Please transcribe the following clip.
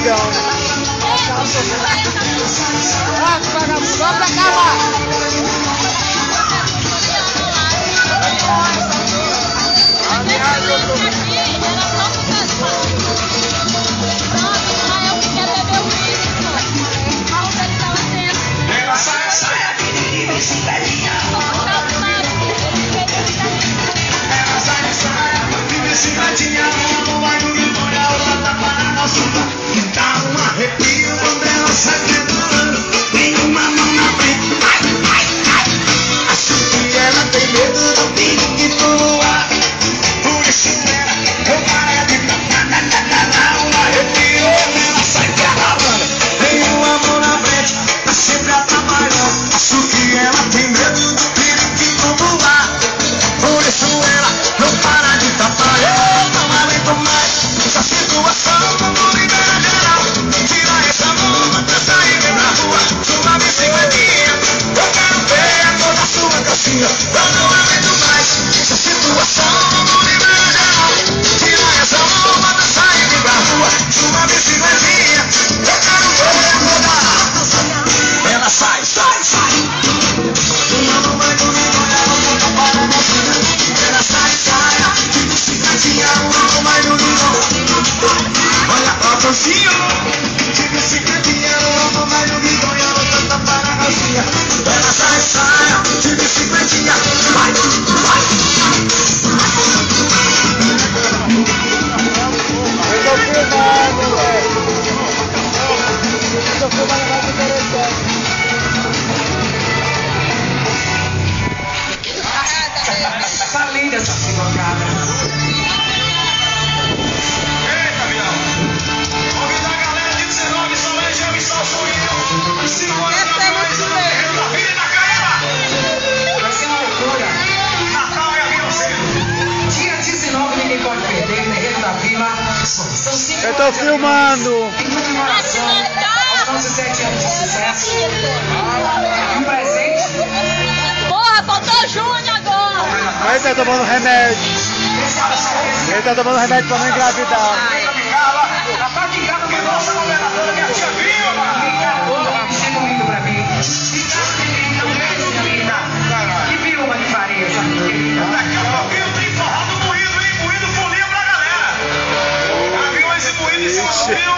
amigão. Ah, vagabundo, vai pra cá lá. Eu tô filmando! Aos 17 anos de sucesso. Um presente. Porra, faltou Júnior agora! Ele tá tomando remédio. Ele tá tomando remédio pra não engravidar. A parte de casa que nossa governadora, minha tia Vilma. Chega muito pra mim. Que Vilma de farinha, essa querida. Daqui a pouquinho tem forrado moído, hein? Moído folia pra galera. Já viu esse moído em cima do rio?